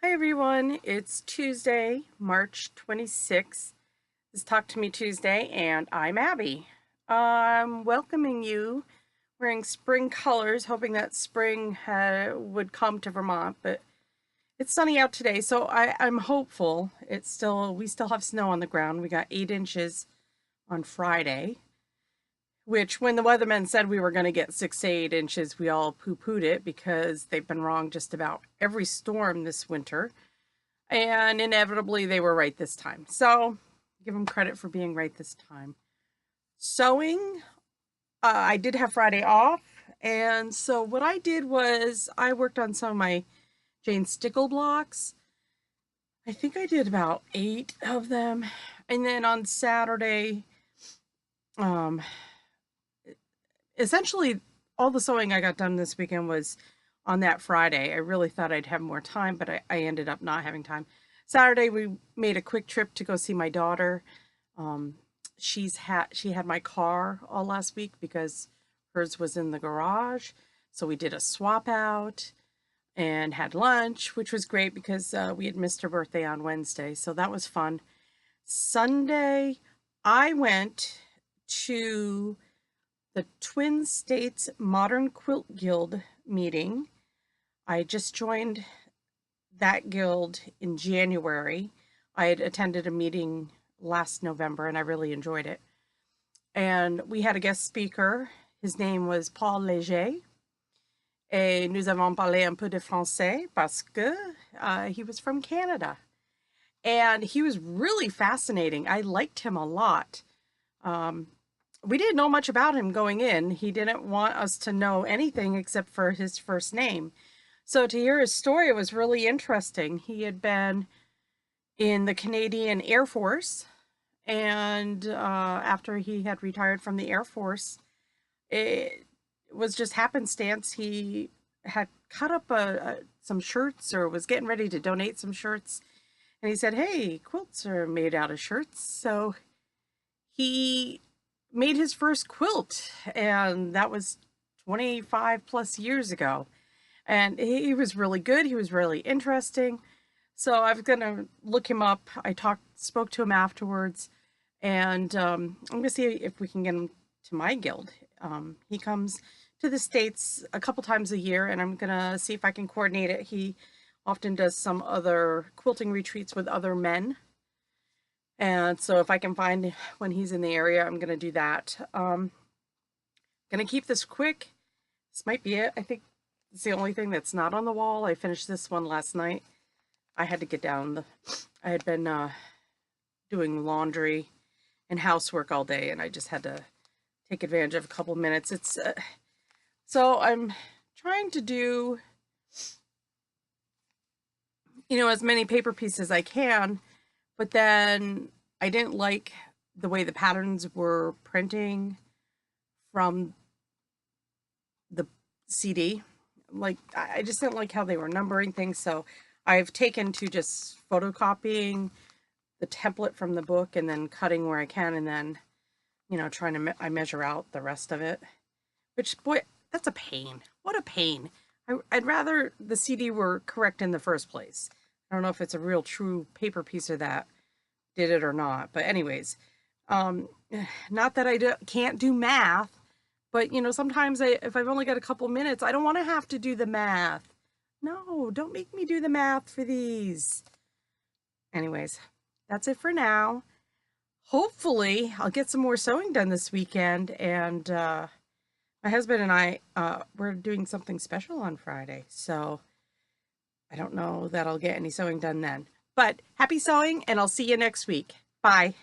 Hi everyone, it's Tuesday, March 26th. This is Talk to Me Tuesday, and I'm Abby. I'm welcoming you wearing spring colors, hoping that spring would come to Vermont, but it's sunny out today, so I'm hopeful. We still have snow on the ground. We got 8 inches on Friday, which when the weathermen said we were going to get 6 to 8 inches, we all poo-pooed it because they've been wrong just about every storm this winter. And inevitably, they were right this time. So give them credit for being right this time. Sewing, I did have Friday off. And so what I did was I worked on some of my Jane Stickle blocks. I think I did about 8 of them. And then on Saturday, um, essentially all the sewing I got done this weekend was on that Friday. I really thought I'd have more time, but I ended up not having time. Saturday, we made a quick trip to go see my daughter. Um, she had my car all last week because hers was in the garage. So we did a swap out and had lunch, which was great because we had missed her birthday on Wednesday. So that was fun. Sunday, I went to the Twin States Modern Quilt Guild meeting. I just joined that guild in January. I had attended a meeting last November and I really enjoyed it. And we had a guest speaker. His name was Paul Léger. Et nous avons parlé un peu de français parce que he was from Canada. And he was really fascinating. I liked him a lot. We didn't know much about him going in. He didn't want us to know anything except for his first name. So to hear his story was really interesting. He had been in the Canadian Air Force, and after he had retired from the Air Force, it was just happenstance. He had cut up some shirts or was getting ready to donate some shirts. And he said, hey, quilts are made out of shirts. So he made his first quilt, and that was 25 plus years ago. And he was really good. He was really interesting. So I was going to look him up. Spoke to him afterwards, and I'm going to see if we can get him to my guild. He comes to the States a couple times a year, and I'm going to see if I can coordinate it. He often does some other quilting retreats with other men. And so if I can find when he's in the area, I'm going to do that. Going to keep this quick. This might be it. I think it's the only thing that's not on the wall. I finished this one last night. I had to get down. I had been doing laundry and housework all day, and I just had to take advantage of a couple minutes. So I'm trying to do, as many paper pieces as I can, but then I didn't like the way the patterns were printing from the CD. Like, I just didn't like how they were numbering things, so I've taken to just photocopying the template from the book and then cutting where I can, and then, trying to I measure out the rest of it. Which, boy, that's a pain. What a pain. I'd rather the CD were correct in the first place. I don't know if it's a real true paper piecer that did it or not. But anyways, not that I can't do math, but, sometimes if I've only got a couple minutes, I don't want to have to do the math. No, don't make me do the math for these. Anyways, that's it for now. Hopefully, I'll get some more sewing done this weekend, and my husband and I, we're doing something special on Friday, so I don't know that I'll get any sewing done then. But happy sewing, and I'll see you next week. Bye.